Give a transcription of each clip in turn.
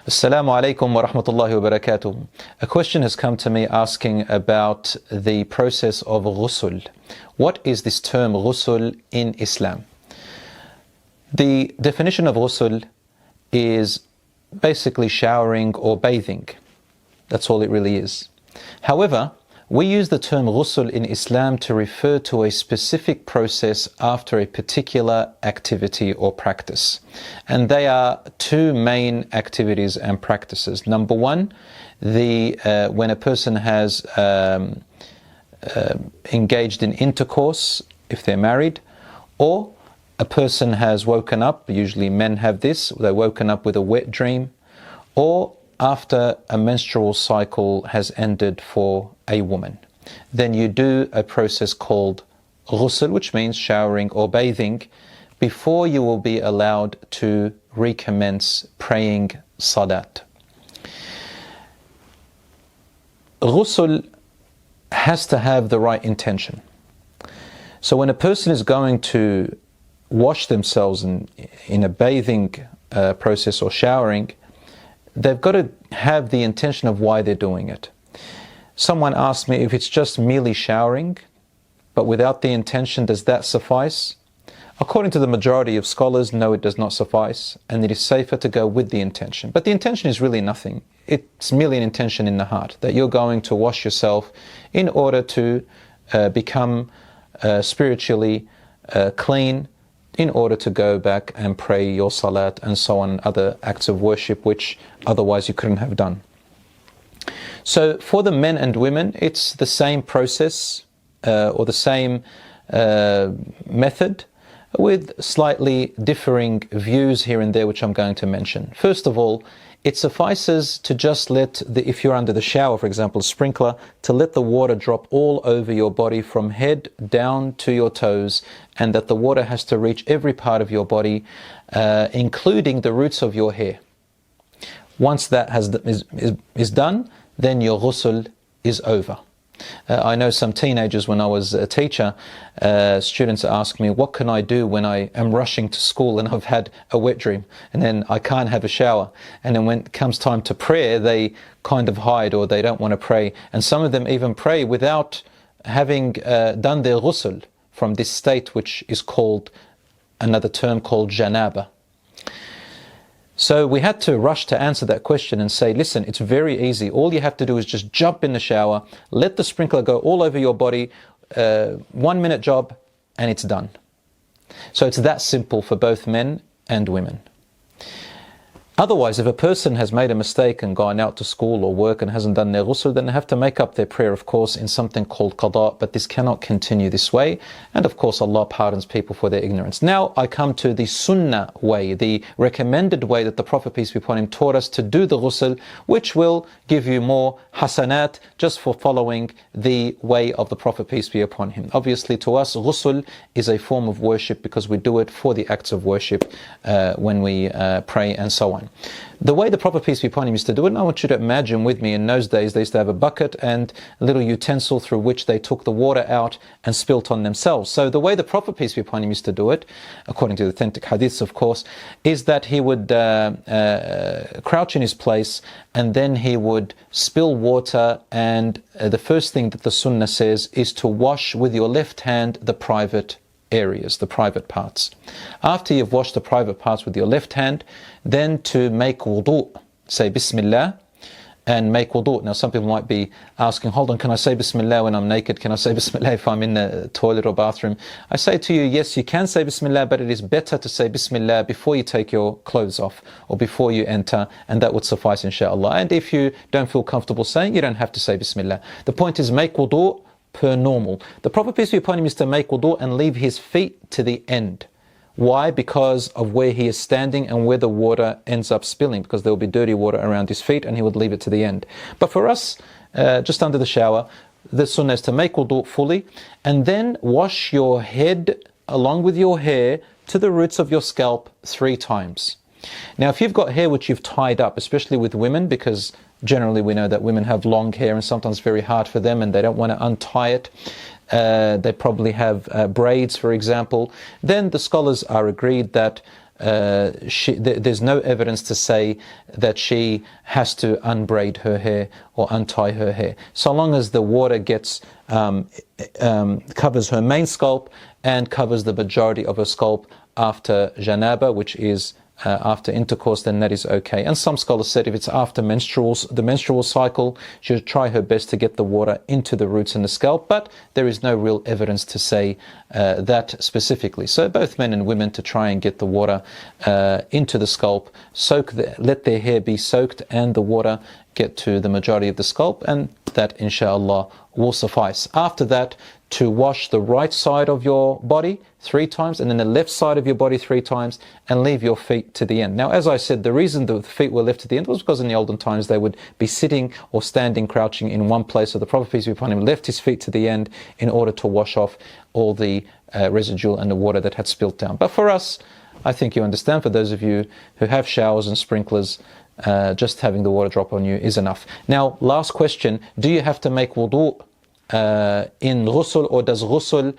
Assalamu alaikum wa rahmatullahi wa barakatuh. A question has come to me asking about the process of ghusl. What is this term ghusl in Islam? The definition of ghusl is basically showering or bathing. That's all it really is. However, we use the term ghusl in Islam to refer to a specific process after a particular activity or practice. And they are two main activities and practices. Number one, when a person has engaged in intercourse, if they're married, or a person has woken up, usually men have this, they're woken up with a wet dream, or after a menstrual cycle has ended for a woman. Then you do a process called ghusl, which means showering or bathing, before you will be allowed to recommence praying salat. Ghusl has to have the right intention. So when a person is going to wash themselves in a bathing process or showering, they've got to have the intention of why they're doing it. Someone asked me if it's just merely showering, but without the intention, does that suffice? According to the majority of scholars, no, it does not suffice, and it is safer to go with the intention. But the intention is really nothing. It's merely an intention in the heart, that you're going to wash yourself in order to become spiritually clean, in order to go back and pray your salat and so on, other acts of worship which otherwise you couldn't have done. So for the men and women, it's the same process or the same method, with slightly differing views here and there, which I'm going to mention. First of all, it suffices to just if you're under the shower, for example, a sprinkler, to let the water drop all over your body from head down to your toes, and that the water has to reach every part of your body, including the roots of your hair. Once that is done, then your ghusl is over. I know some teenagers, when I was a teacher, students ask me, what can I do when I am rushing to school and I've had a wet dream and then I can't have a shower? And then when it comes time to prayer, they kind of hide, or they don't want to pray. And some of them even pray without having done their ghusl from this state, which is called, another term called janaba. So we had to rush to answer that question and say, listen, it's very easy. All you have to do is just jump in the shower, let the sprinkler go all over your body, 1 minute job, and it's done. So it's that simple for both men and women. Otherwise, if a person has made a mistake and gone out to school or work and hasn't done their ghusl, then they have to make up their prayer, of course, in something called qada, but this cannot continue this way. And of course, Allah pardons people for their ignorance. Now I come to the sunnah way, the recommended way that the Prophet, peace be upon him, taught us to do the ghusl, which will give you more hasanat just for following the way of the Prophet, peace be upon him. Obviously, to us, ghusl is a form of worship because we do it for the acts of worship when we pray and so on. The way the Prophet, peace be upon him, used to do it, and I want you to imagine with me, in those days they used to have a bucket and a little utensil through which they took the water out and spilt on themselves. So the way the Prophet, peace be upon him, used to do it, according to the authentic hadiths of course, is that he would crouch in his place, and then he would spill water, and the first thing that the sunnah says is to wash with your left hand the private areas, the private parts. After you've washed the private parts with your left hand, then to make wudu, say Bismillah and make wudu. Now some people might be asking, hold on, can I say Bismillah when I'm naked? Can I say Bismillah if I'm in the toilet or bathroom? I say to you, yes, you can say Bismillah, but it is better to say Bismillah before you take your clothes off or before you enter, and that would suffice, inshallah. And if you don't feel comfortable saying, you don't have to say Bismillah. The point is, make wudu per normal. The Prophet, peace be upon him, is to make wudu and leave his feet to the end. Why? Because of where he is standing and where the water ends up spilling, because there will be dirty water around his feet, and he would leave it to the end. But for us, just under the shower, the sunnah is to make wudu fully, and then wash your head along with your hair to the roots of your scalp 3 times. Now if you've got hair which you've tied up, especially with women, because generally we know that women have long hair and sometimes very hard for them and they don't want to untie it, they probably have braids, for example, then the scholars are agreed that there's no evidence to say that she has to unbraid her hair or untie her hair. So long as the water gets covers her main scalp and covers the majority of her scalp after janaba, which is after intercourse, then that is okay. And some scholars said if it's after the menstrual cycle, she should try her best to get the water into the roots and the scalp, but there is no real evidence to say that specifically. So both men and women to try and get the water into the scalp, let their hair be soaked and the water get to the majority of the scalp, and that inshallah will suffice. After that, to wash the right side of your body 3 times and then the left side of your body 3 times and leave your feet to the end. Now, as I said, the reason the feet were left to the end was because in the olden times they would be sitting or standing, crouching in one place. So the Prophet, peace be upon him, left his feet to the end in order to wash off all the residual and the water that had spilt down. But for us, I think you understand, for those of you who have showers and sprinklers, just having the water drop on you is enough. Now, last question, do you have to make wudu in ghusl, or does ghusl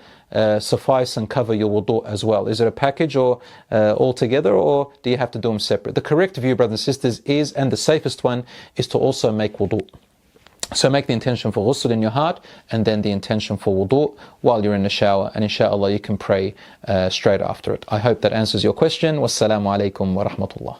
suffice and cover your wudu as well? Is it a package or all together, or do you have to do them separate? The correct view, brothers and sisters, is, and the safest one, is to also make wudu. So make the intention for ghusl in your heart and then the intention for wudu while you're in the shower, and inshallah you can pray straight after it. I hope that answers your question. Wassalamu alaikum wa rahmatullah.